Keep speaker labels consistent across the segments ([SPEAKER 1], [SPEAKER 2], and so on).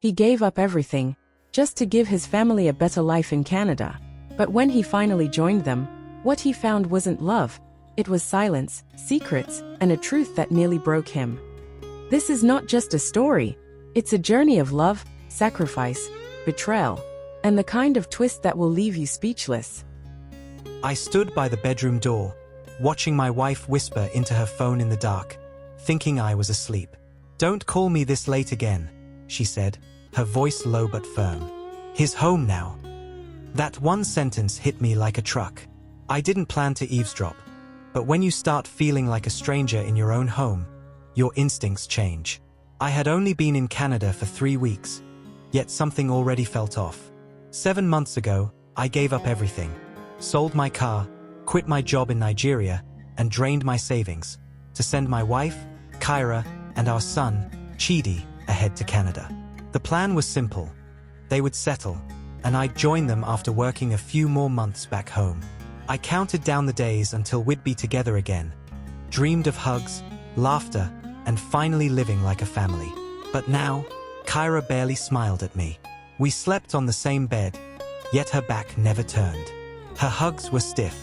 [SPEAKER 1] He gave up everything, just to give his family a better life in Canada. But when he finally joined them, what he found wasn't love. It was silence, secrets, and a truth that nearly broke him. This is not just a story. It's a journey of love, sacrifice, betrayal, and the kind of twist that will leave you speechless.
[SPEAKER 2] I stood by the bedroom door, watching my wife whisper into her phone in the dark, thinking I was asleep. "Don't call me this late again," she said, her voice low but firm. "He's home now." That one sentence hit me like a truck. I didn't plan to eavesdrop, but when you start feeling like a stranger in your own home, your instincts change. I had only been in Canada for 3 weeks, yet something already felt off. 7 months ago, I gave up everything. Sold my car, quit my job in Nigeria, and drained my savings to send my wife, Kyra, and our son, Chidi, ahead to Canada. The plan was simple. They would settle, and I'd join them after working a few more months back home. I counted down the days until we'd be together again, dreamed of hugs, laughter, and finally living like a family. But now, Kyra barely smiled at me. We slept on the same bed, yet her back never turned. Her hugs were stiff.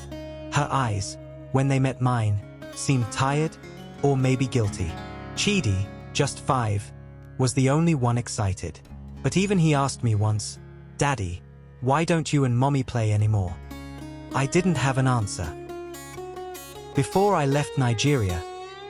[SPEAKER 2] Her eyes, when they met mine, seemed tired or maybe guilty. Chidi, just 5, was the only one excited. But even he asked me once, "Daddy, why don't you and Mommy play anymore?" I didn't have an answer. Before I left Nigeria,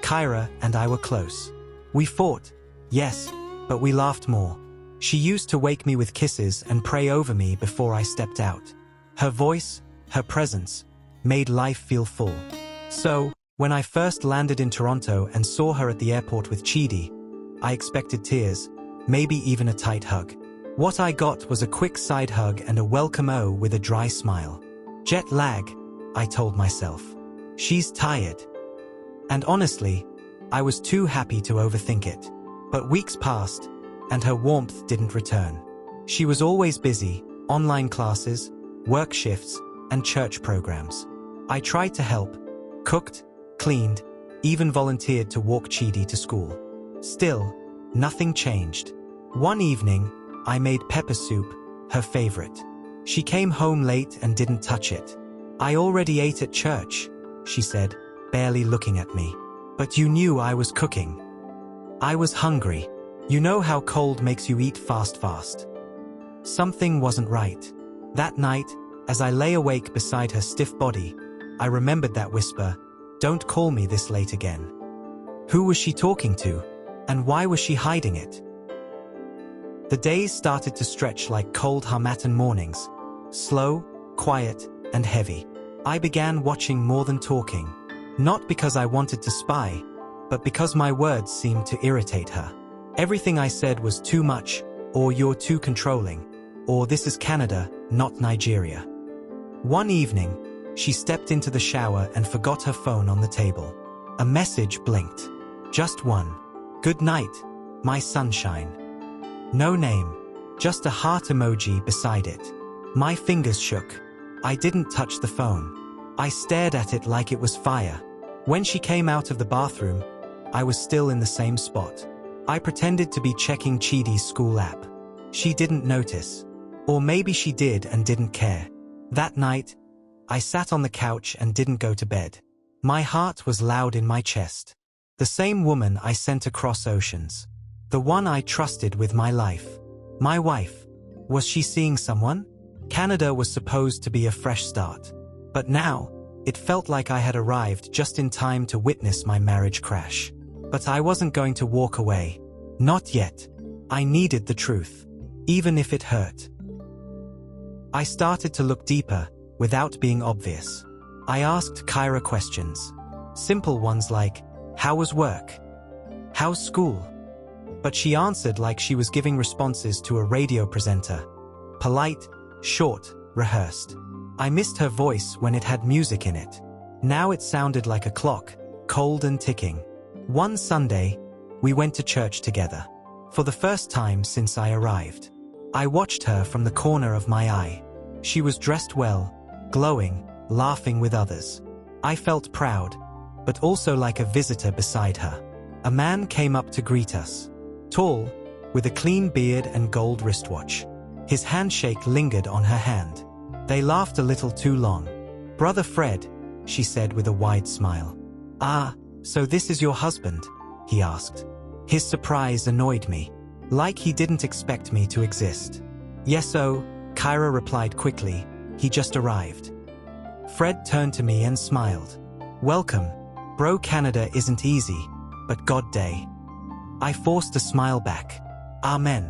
[SPEAKER 2] Kyra and I were close. We fought, yes, but we laughed more. She used to wake me with kisses and pray over me before I stepped out. Her voice, her presence, made life feel full. So, when I first landed in Toronto and saw her at the airport with Chidi, I expected tears, maybe even a tight hug. What I got was a quick side hug and a welcome "oh" with a dry smile. Jet lag, I told myself. She's tired. And honestly, I was too happy to overthink it. But weeks passed, and her warmth didn't return. She was always busy, online classes, work shifts, and church programs. I tried to help, cooked, cleaned, even volunteered to walk Chidi to school. Still, nothing changed. One evening, I made pepper soup, her favorite. She came home late and didn't touch it. "I already ate at church," she said, barely looking at me. "But you knew I was cooking." I was hungry. You know how cold makes you eat fast. Something wasn't right. That night, as I lay awake beside her stiff body, I remembered that whisper, "Don't call me this late again." Who was she talking to? And why was she hiding it? The days started to stretch like cold Harmattan mornings. Slow, quiet, and heavy. I began watching more than talking. Not because I wanted to spy, but because my words seemed to irritate her. Everything I said was too much, or "you're too controlling," or "this is Canada, not Nigeria." One evening, she stepped into the shower and forgot her phone on the table. A message blinked. Just one. "Good night, my sunshine." No name, just a heart emoji beside it. My fingers shook. I didn't touch the phone. I stared at it like it was fire. When she came out of the bathroom, I was still in the same spot. I pretended to be checking Chidi's school app. She didn't notice. Or maybe she did and didn't care. That night, I sat on the couch and didn't go to bed. My heart was loud in my chest. The same woman I sent across oceans. The one I trusted with my life. My wife. Was she seeing someone? Canada was supposed to be a fresh start. But now, it felt like I had arrived just in time to witness my marriage crash. But I wasn't going to walk away. Not yet. I needed the truth. Even if it hurt. I started to look deeper, without being obvious. I asked Kyra questions. Simple ones like, "How was work? How's school?" But she answered like she was giving responses to a radio presenter. Polite, short, rehearsed. I missed her voice when it had music in it. Now it sounded like a clock, cold and ticking. One Sunday, we went to church together. For the first time since I arrived. I watched her from the corner of my eye. She was dressed well, glowing, laughing with others. I felt proud, but also like a visitor beside her. A man came up to greet us. Tall, with a clean beard and gold wristwatch. His handshake lingered on her hand. They laughed a little too long. "Brother Fred," she said with a wide smile. "Ah, so this is your husband?" he asked. His surprise annoyed me. Like he didn't expect me to exist. "Yes-o," Kyra replied quickly. "He just arrived." Fred turned to me and smiled. "Welcome. Bro, Canada isn't easy, but God day." I forced a smile back. "Amen."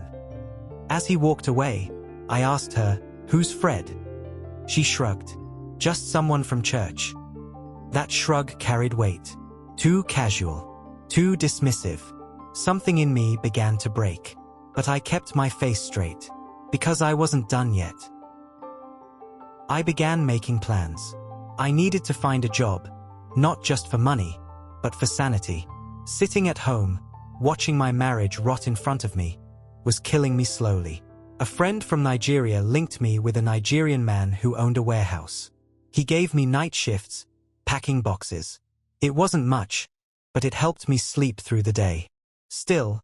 [SPEAKER 2] As he walked away, I asked her, "Who's Fred?" She shrugged. "Just someone from church." That shrug carried weight. Too casual. Too dismissive. Something in me began to break. But I kept my face straight. Because I wasn't done yet. I began making plans. I needed to find a job. Not just for money, but for sanity. Sitting at home, watching my marriage rot in front of me, was killing me slowly. A friend from Nigeria linked me with a Nigerian man who owned a warehouse. He gave me night shifts, packing boxes. It wasn't much, but it helped me sleep through the day. Still,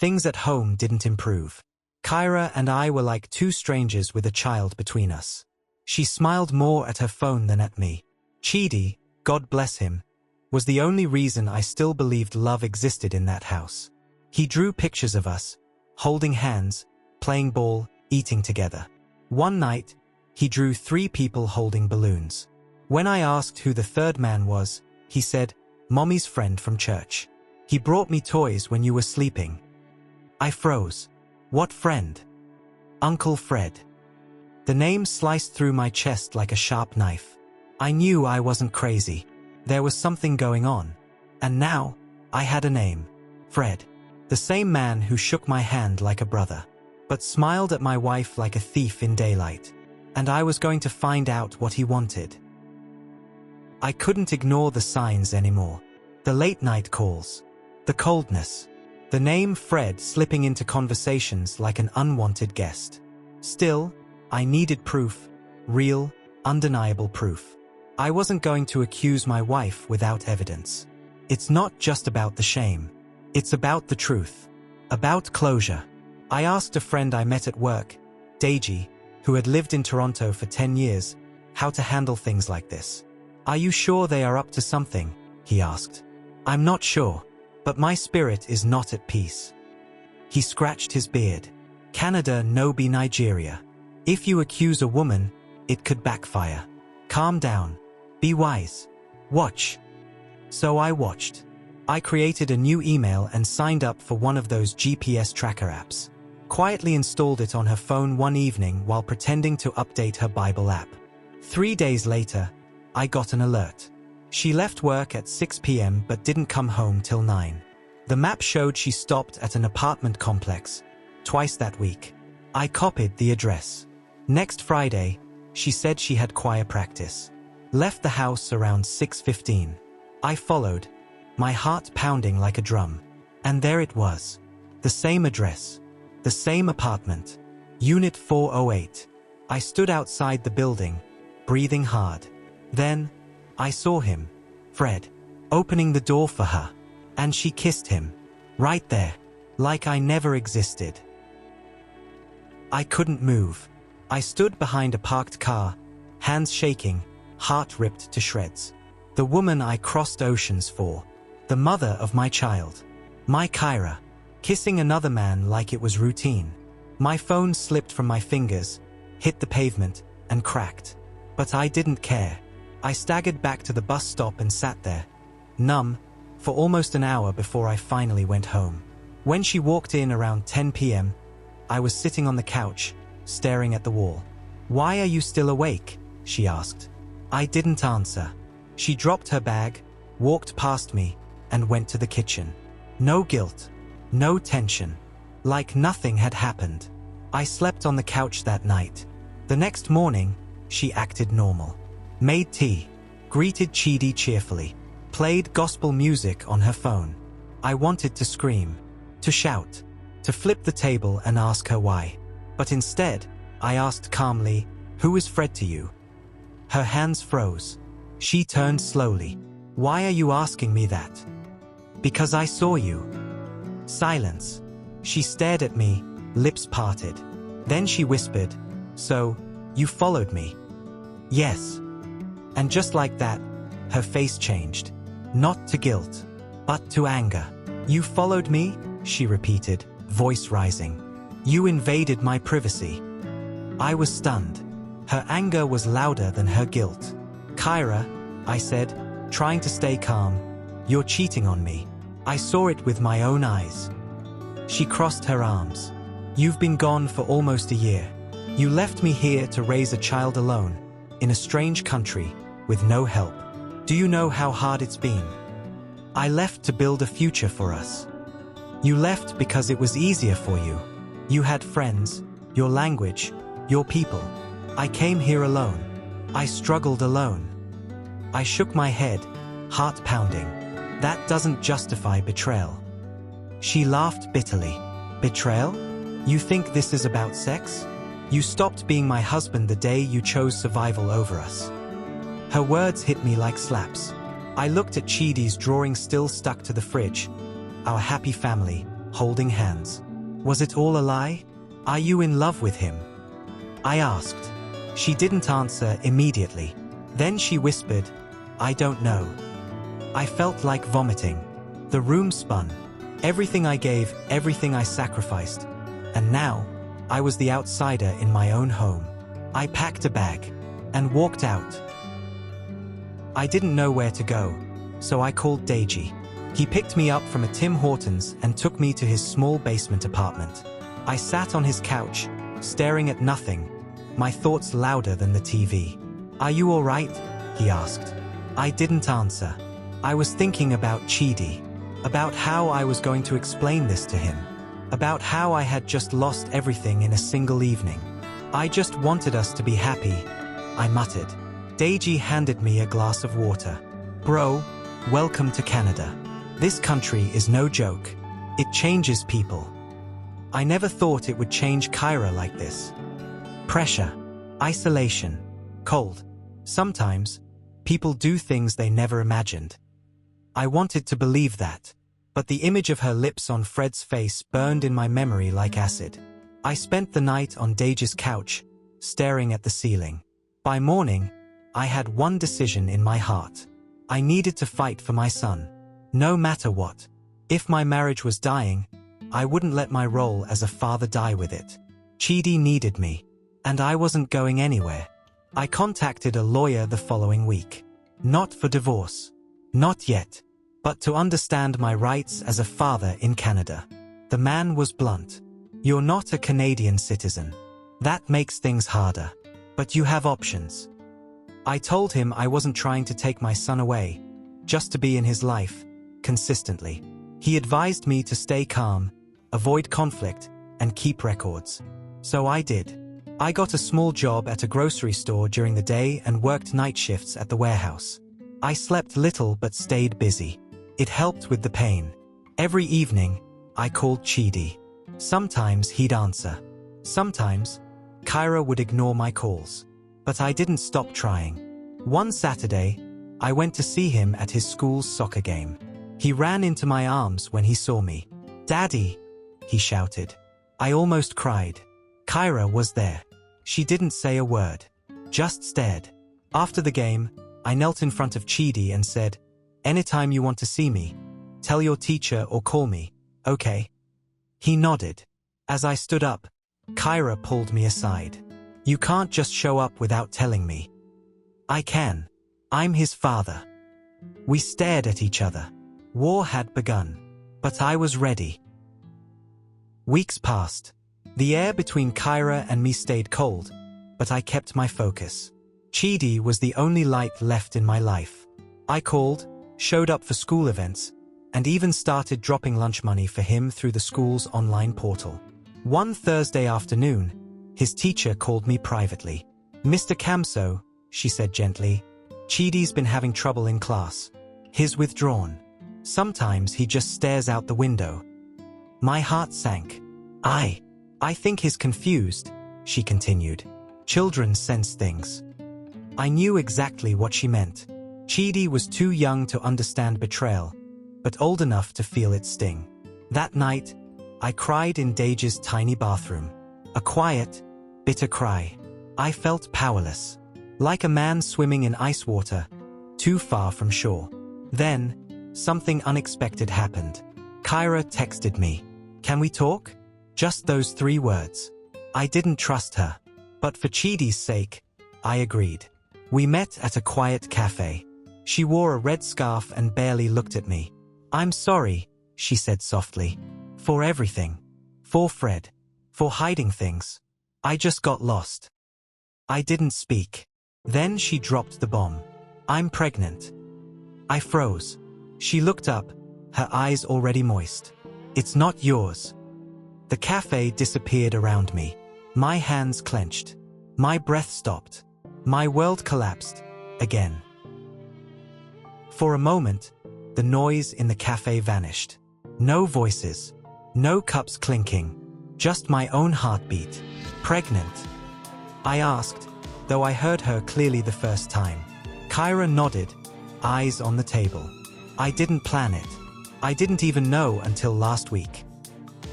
[SPEAKER 2] things at home didn't improve. Kyra and I were like two strangers with a child between us. She smiled more at her phone than at me. Chidi, God bless him, was the only reason I still believed love existed in that house. He drew pictures of us, holding hands, playing ball, eating together. One night, he drew 3 people holding balloons. When I asked who the third man was, he said, "Mommy's friend from church. He brought me toys when you were sleeping." I froze. "What friend?" "Uncle Fred." The name sliced through my chest like a sharp knife. I knew I wasn't crazy. There was something going on. And now, I had a name. Fred. The same man who shook my hand like a brother, but smiled at my wife like a thief in daylight. And I was going to find out what he wanted. I couldn't ignore the signs anymore. The late-night calls. The coldness. The name Fred slipping into conversations like an unwanted guest. Still, I needed proof. Real, undeniable proof. I wasn't going to accuse my wife without evidence. It's not just about the shame. It's about the truth. About closure. I asked a friend I met at work, Deji, who had lived in Toronto for 10 years, how to handle things like this. "Are you sure they are up to something?" he asked. "I'm not sure, but my spirit is not at peace." He scratched his beard. "Canada no be Nigeria. If you accuse a woman, it could backfire. Calm down. Be wise. Watch." So I watched. I created a new email and signed up for one of those GPS tracker apps. Quietly installed it on her phone one evening while pretending to update her Bible app. 3 days later, I got an alert. She left work at 6 p.m. but didn't come home till 9. The map showed she stopped at an apartment complex, twice that week. I copied the address. Next Friday, she said she had choir practice. Left the house around 6:15. I followed, my heart pounding like a drum. And there it was. The same address. The same apartment. Unit 408. I stood outside the building, breathing hard. Then, I saw him, Fred, opening the door for her. And she kissed him. Right there. Like I never existed. I couldn't move. I stood behind a parked car, hands shaking, heart ripped to shreds. The woman I crossed oceans for. The mother of my child. My Kyra. Kissing another man like it was routine. My phone slipped from my fingers, hit the pavement, and cracked. But I didn't care. I staggered back to the bus stop and sat there, numb, for almost an hour before I finally went home. When she walked in around 10 p.m., I was sitting on the couch, staring at the wall. "Why are you still awake?" she asked. I didn't answer. She dropped her bag, walked past me, and went to the kitchen. No guilt. No tension. Like nothing had happened. I slept on the couch that night. The next morning, she acted normal. Made tea. Greeted Chidi cheerfully. Played gospel music on her phone. I wanted to scream. To shout. To flip the table and ask her why. But instead, I asked calmly, "Who is Fred to you?" Her hands froze. She turned slowly. "Why are you asking me that?" "Because I saw you." Silence. She stared at me, lips parted. Then she whispered, "So, you followed me?" "Yes." And just like that, her face changed. Not to guilt, but to anger. "You followed me?" she repeated, voice rising. "You invaded my privacy." I was stunned. Her anger was louder than her guilt. "Kyra," I said, trying to stay calm, "you're cheating on me. I saw it with my own eyes." She crossed her arms. "You've been gone for almost a year. You left me here to raise a child alone, in a strange country, with no help. Do you know how hard it's been? I left to build a future for us. You left because it was easier for you. You had friends, your language, your people. I came here alone. I struggled alone." I shook my head, heart pounding. "That doesn't justify betrayal." She laughed bitterly. "Betrayal? You think this is about sex? You stopped being my husband the day you chose survival over us." Her words hit me like slaps. I looked at Chidi's drawing still stuck to the fridge. Our happy family, holding hands. Was it all a lie? "Are you in love with him?" I asked. She didn't answer immediately. Then she whispered, "I don't know." I felt like vomiting. The room spun. Everything I gave, everything I sacrificed. And now, I was the outsider in my own home. I packed a bag and walked out. I didn't know where to go, so I called Deji. He picked me up from a Tim Hortons and took me to his small basement apartment. I sat on his couch, staring at nothing, my thoughts louder than the TV. "Are you all right?" he asked. I didn't answer. I was thinking about Chidi, about how I was going to explain this to him, about how I had just lost everything in a single evening. "I just wanted us to be happy," I muttered. Deji handed me a glass of water. "Bro, welcome to Canada. This country is no joke. It changes people." I never thought it would change Kyra like this. Pressure, isolation, cold. Sometimes, people do things they never imagined. I wanted to believe that, but the image of her lips on Fred's face burned in my memory like acid. I spent the night on Deji's couch, staring at the ceiling. By morning, I had one decision in my heart. I needed to fight for my son, no matter what. If my marriage was dying, I wouldn't let my role as a father die with it. Chidi needed me, and I wasn't going anywhere. I contacted a lawyer the following week. Not for divorce. Not yet. But to understand my rights as a father in Canada. The man was blunt. "You're not a Canadian citizen. That makes things harder. But you have options." I told him I wasn't trying to take my son away, just to be in his life, consistently. He advised me to stay calm, avoid conflict, and keep records. So I did. I got a small job at a grocery store during the day and worked night shifts at the warehouse. I slept little but stayed busy. It helped with the pain. Every evening, I called Chidi. Sometimes he'd answer. Sometimes, Kyra would ignore my calls. But I didn't stop trying. One Saturday, I went to see him at his school's soccer game. He ran into my arms when he saw me. "Daddy!" he shouted. I almost cried. Kyra was there. She didn't say a word, just stared. After the game, I knelt in front of Chidi and said, "Anytime you want to see me, tell your teacher or call me, okay?" He nodded. As I stood up, Kyra pulled me aside. "You can't just show up without telling me." "I can. I'm his father." We stared at each other. War had begun, but I was ready. Weeks passed. The air between Kyra and me stayed cold, but I kept my focus. Chidi was the only light left in my life. I called, showed up for school events, and even started dropping lunch money for him through the school's online portal. One Thursday afternoon, his teacher called me privately. "Mr. Kamso," she said gently, "Chidi's been having trouble in class. He's withdrawn. Sometimes he just stares out the window." My heart sank. I think he's confused," she continued. "Children sense things." I knew exactly what she meant. Chidi was too young to understand betrayal, but old enough to feel its sting. That night, I cried in Dage's tiny bathroom. A quiet, bitter cry. I felt powerless. Like a man swimming in ice water, too far from shore. Then, something unexpected happened. Kyra texted me. "Can we talk?" Just those 3 words. I didn't trust her. But for Chidi's sake, I agreed. We met at a quiet cafe. She wore a red scarf and barely looked at me. "I'm sorry," she said softly. "For everything. For Fred. For hiding things. I just got lost." I didn't speak. Then she dropped the bomb. "I'm pregnant." I froze. She looked up, her eyes already moist. "It's not yours." The cafe disappeared around me. My hands clenched. My breath stopped. My world collapsed. Again. For a moment, the noise in the cafe vanished. No voices. No cups clinking. Just my own heartbeat. Pregnant. I asked, though I heard her clearly the first time. Kyra nodded, eyes on the table. I didn't plan it. I didn't even know until last week.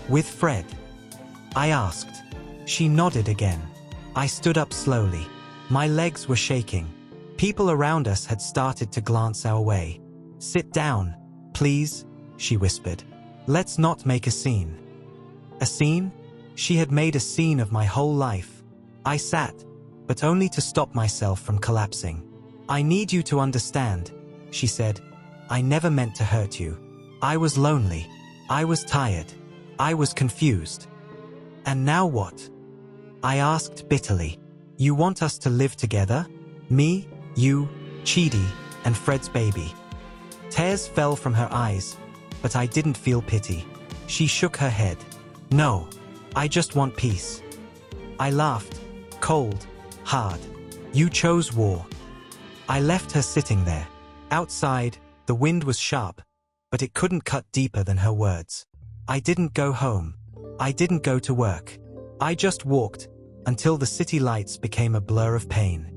[SPEAKER 2] "With Fred?" I asked. She nodded again. I stood up slowly. My legs were shaking. People around us had started to glance our way. "Sit down, please," she whispered. "Let's not make a scene." A scene? She had made a scene of my whole life. I sat, but only to stop myself from collapsing. "I need you to understand," she said. "I never meant to hurt you. I was lonely. I was tired. I was confused." "And now what?" I asked bitterly. "You want us to live together? Me, you, Chidi, and Fred's baby?" Tears fell from her eyes, but I didn't feel pity. She shook her head. "No, I just want peace." I laughed, cold, hard. "You chose war." I left her sitting there. Outside, the wind was sharp, but it couldn't cut deeper than her words. I didn't go home. I didn't go to work. I just walked, until the city lights became a blur of pain.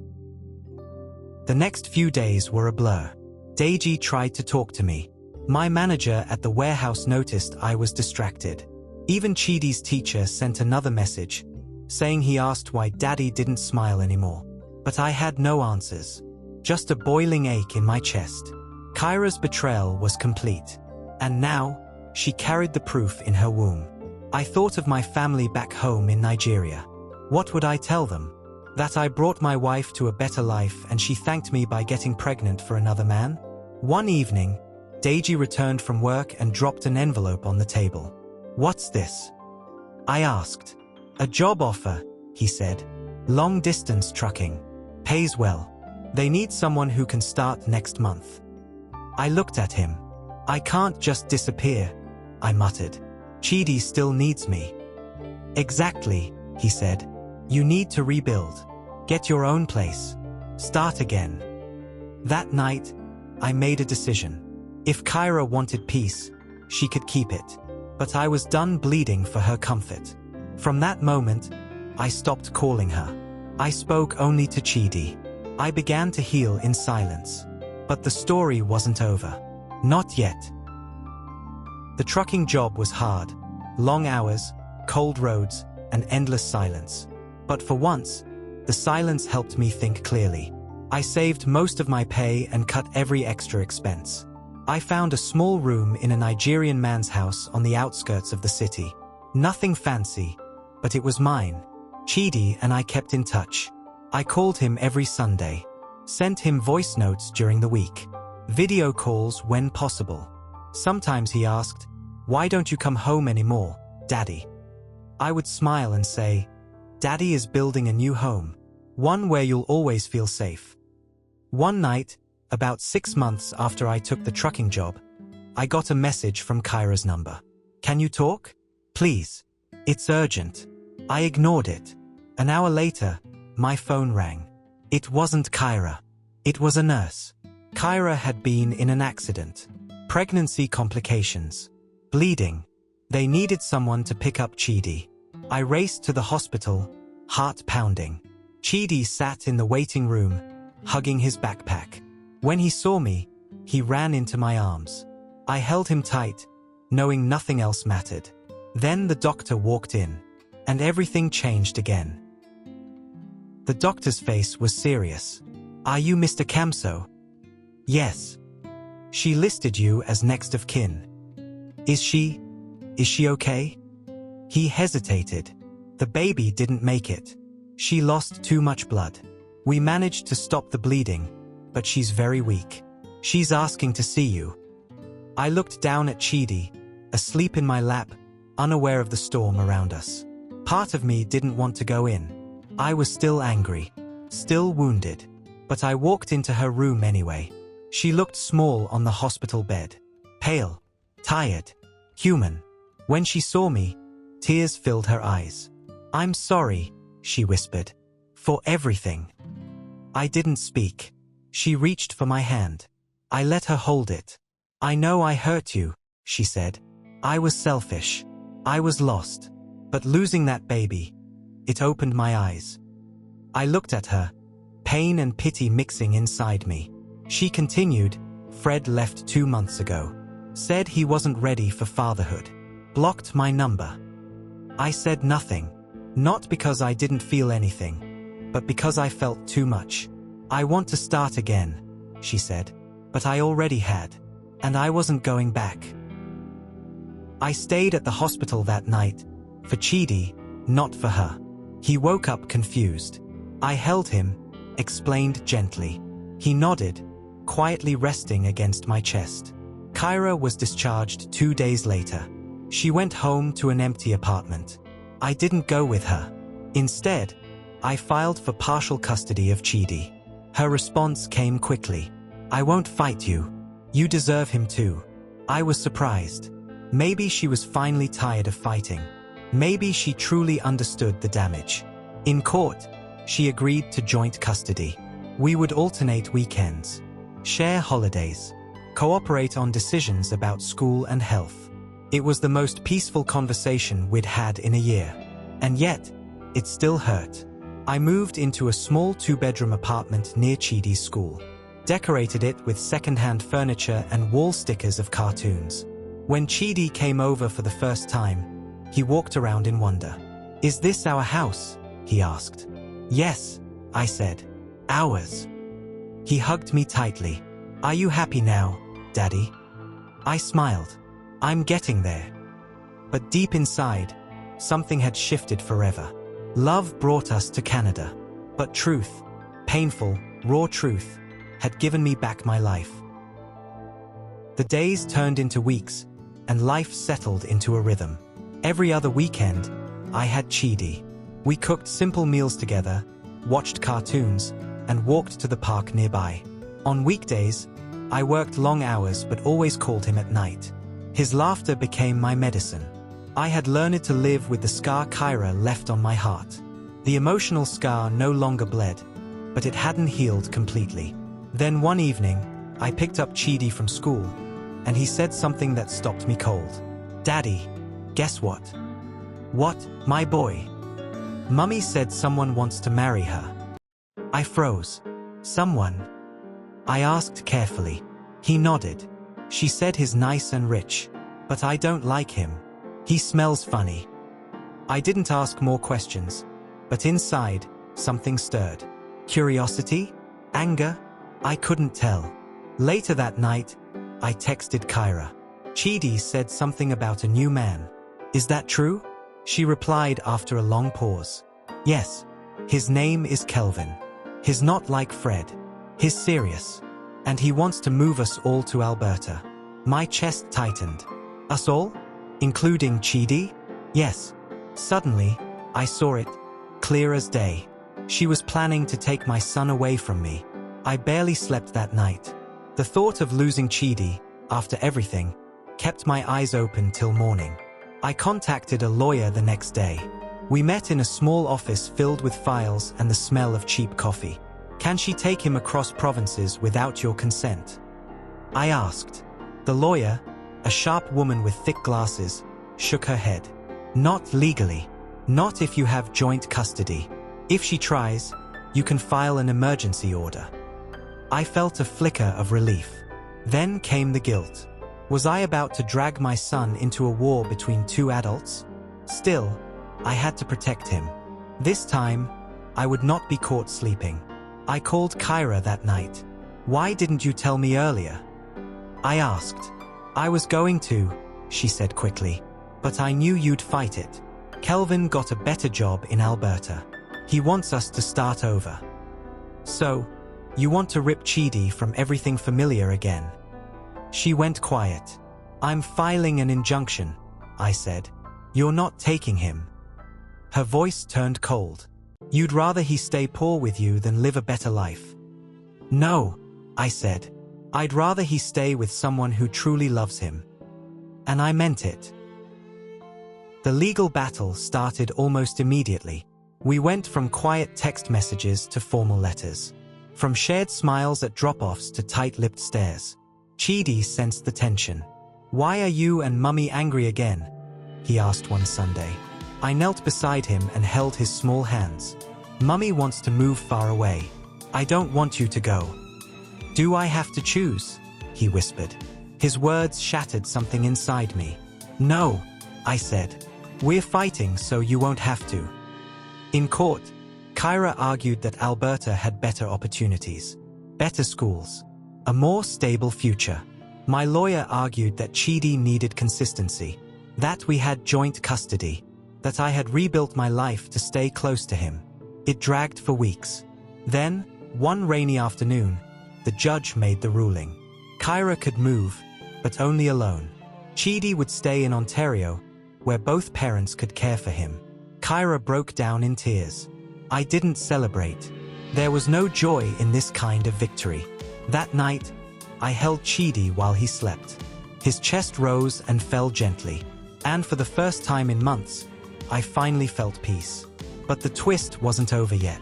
[SPEAKER 2] The next few days were a blur. Deji tried to talk to me. My manager at the warehouse noticed I was distracted. Even Chidi's teacher sent another message, saying he asked why Daddy didn't smile anymore. But I had no answers. Just a boiling ache in my chest. Kyra's betrayal was complete. And now, she carried the proof in her womb. I thought of my family back home in Nigeria. What would I tell them? That I brought my wife to a better life and she thanked me by getting pregnant for another man? One evening, Deji returned from work and dropped an envelope on the table. "What's this?" I asked. "A job offer," he said. "Long distance trucking. Pays well. They need someone who can start next month." I looked at him. "I can't just disappear," I muttered. "Chidi still needs me." "Exactly," he said. "You need to rebuild. Get your own place. Start again." That night, I made a decision. If Kyra wanted peace, she could keep it. But I was done bleeding for her comfort. From that moment, I stopped calling her. I spoke only to Chidi. I began to heal in silence. But the story wasn't over. Not yet. The trucking job was hard. Long hours, cold roads, and endless silence. But for once, the silence helped me think clearly. I saved most of my pay and cut every extra expense. I found a small room in a Nigerian man's house on the outskirts of the city. Nothing fancy, but it was mine. Chidi and I kept in touch. I called him every Sunday. Sent him voice notes during the week. Video calls when possible. Sometimes he asked, "Why don't you come home anymore, Daddy?" I would smile and say, "Daddy is building a new home. One where you'll always feel safe." One night, about 6 months after I took the trucking job, I got a message from Kyra's number. "Can you talk? Please. It's urgent." I ignored it. An hour later, my phone rang. It wasn't Kyra. It was a nurse. Kyra had been in an accident. Pregnancy complications. Bleeding. They needed someone to pick up Chidi. I raced to the hospital, heart pounding. Chidi sat in the waiting room, hugging his backpack. When he saw me, he ran into my arms. I held him tight, knowing nothing else mattered. Then the doctor walked in, and everything changed again. The doctor's face was serious. "Are you Mr. Kamso?" "Yes." "She listed you as next of kin. Is she okay?" He hesitated. "The baby didn't make it. She lost too much blood. We managed to stop the bleeding, but she's very weak. She's asking to see you." I looked down at Chidi, asleep in my lap, unaware of the storm around us. Part of me didn't want to go in. I was still angry, still wounded, but I walked into her room anyway. She looked small on the hospital bed, pale, tired, human. When she saw me, tears filled her eyes. "I'm sorry," she whispered, "for everything." I didn't speak. She reached for my hand. I let her hold it. "I know I hurt you," she said. "I was selfish. I was lost. But losing that baby, it opened my eyes." I looked at her, pain and pity mixing inside me. She continued, "Fred left 2 months ago. Said he wasn't ready for fatherhood. Blocked my number." I said nothing, not because I didn't feel anything, but because I felt too much. "I want to start again," she said, "but I already had, and I wasn't going back." I stayed at the hospital that night, for Chidi, not for her. He woke up confused. I held him, explained gently. He nodded, quietly resting against my chest. Kyra was discharged 2 days later. She went home to an empty apartment. I didn't go with her. Instead, I filed for partial custody of Chidi. Her response came quickly. "I won't fight you. You deserve him too." I was surprised. Maybe she was finally tired of fighting. Maybe she truly understood the damage. In court, she agreed to joint custody. We would alternate weekends, share holidays, cooperate on decisions about school and health. It was the most peaceful conversation we'd had in a year. And yet, it still hurt. I moved into a small 2-bedroom apartment near Chidi's school. Decorated it with second-hand furniture and wall stickers of cartoons. When Chidi came over for the first time, he walked around in wonder. "Is this our house?" he asked. "Yes," I said. "Ours." He hugged me tightly. "Are you happy now, Daddy?" I smiled. "I'm getting there." But deep inside, something had shifted forever. Love brought us to Canada. But truth, painful, raw truth, had given me back my life. The days turned into weeks, and life settled into a rhythm. Every other weekend, I had Chidi. We cooked simple meals together, watched cartoons, and walked to the park nearby. On weekdays, I worked long hours but always called him at night. His laughter became my medicine. I had learned to live with the scar Kyra left on my heart. The emotional scar no longer bled, but it hadn't healed completely. Then one evening, I picked up Chidi from school, and he said something that stopped me cold. "Daddy, guess what?" "What, my boy?" "Mummy said someone wants to marry her." I froze. "Someone?" I asked carefully. He nodded. "She said he's nice and rich, but I don't like him. He smells funny." I didn't ask more questions, but inside, something stirred. Curiosity? Anger? I couldn't tell. Later that night, I texted Kyra. "Chidi said something about a new man. Is that true?" She replied after a long pause. "Yes. His name is Kelvin. He's not like Fred. He's serious. And he wants to move us all to Alberta." My chest tightened. "Us all? Including Chidi?" "Yes." Suddenly, I saw it, clear as day. She was planning to take my son away from me. I barely slept that night. The thought of losing Chidi, after everything, kept my eyes open till morning. I contacted a lawyer the next day. We met in a small office filled with files and the smell of cheap coffee. "Can she take him across provinces without your consent?" I asked. The lawyer, a sharp woman with thick glasses, shook her head. "Not legally. Not if you have joint custody. If she tries, you can file an emergency order." I felt a flicker of relief. Then came the guilt. Was I about to drag my son into a war between two adults? Still, I had to protect him. This time, I would not be caught sleeping. I called Kyra that night. "Why didn't you tell me earlier?" I asked. "I was going to," she said quickly. "But I knew you'd fight it. Kelvin got a better job in Alberta. He wants us to start over." "So, you want to rip Chidi from everything familiar again?" She went quiet. "I'm filing an injunction," I said. "You're not taking him." Her voice turned cold. "You'd rather he stay poor with you than live a better life?" "No," I said. "I'd rather he stay with someone who truly loves him." And I meant it. The legal battle started almost immediately. We went from quiet text messages to formal letters. From shared smiles at drop-offs to tight-lipped stares. Chidi sensed the tension. "Why are you and Mummy angry again?" he asked one Sunday. I knelt beside him and held his small hands. "Mummy wants to move far away. I don't want you to go." "Do I have to choose?" he whispered. His words shattered something inside me. "No," I said. "We're fighting so you won't have to." In court, Kyra argued that Alberta had better opportunities, better schools, a more stable future. My lawyer argued that Chidi needed consistency, that we had joint custody, that I had rebuilt my life to stay close to him. It dragged for weeks. Then, one rainy afternoon, the judge made the ruling. Kyra could move, but only alone. Chidi would stay in Ontario, where both parents could care for him. Kyra broke down in tears. I didn't celebrate. There was no joy in this kind of victory. That night, I held Chidi while he slept. His chest rose and fell gently, and for the first time in months, I finally felt peace. But the twist wasn't over yet.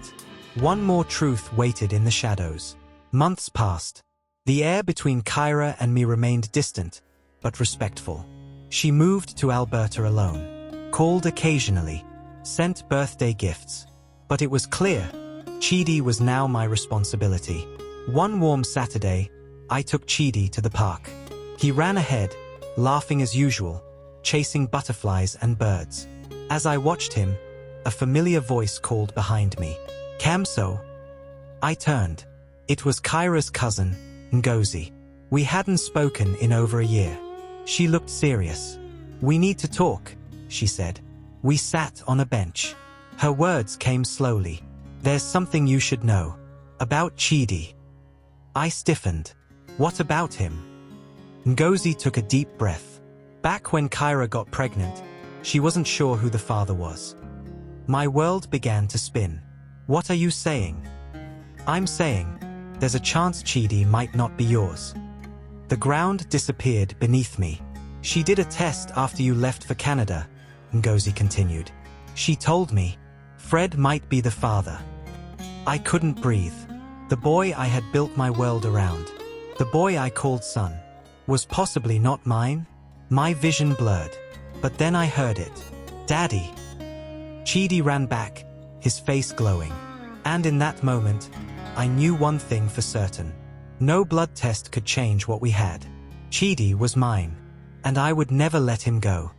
[SPEAKER 2] One more truth waited in the shadows. Months passed. The air between Kyra and me remained distant, but respectful. She moved to Alberta alone, called occasionally, sent birthday gifts. But it was clear, Chidi was now my responsibility. One warm Saturday, I took Chidi to the park. He ran ahead, laughing as usual, chasing butterflies and birds. As I watched him, a familiar voice called behind me, "Kamso." I turned. It was Kyra's cousin, Ngozi. We hadn't spoken in over a year. She looked serious. "We need to talk," she said. We sat on a bench. Her words came slowly. "There's something you should know. About Chidi." I stiffened. "What about him?" Ngozi took a deep breath. Back when Kyra got pregnant, she wasn't sure who the father was. My world began to spin. "What are you saying?" "I'm saying, there's a chance Chidi might not be yours." The ground disappeared beneath me. "She did a test after you left for Canada," Ngozi continued. "She told me, Fred might be the father." I couldn't breathe. The boy I had built my world around, the boy I called son, was possibly not mine? My vision blurred. But then I heard it. "Daddy." Chidi ran back, his face glowing. And in that moment, I knew one thing for certain. No blood test could change what we had. Chidi was mine, and I would never let him go.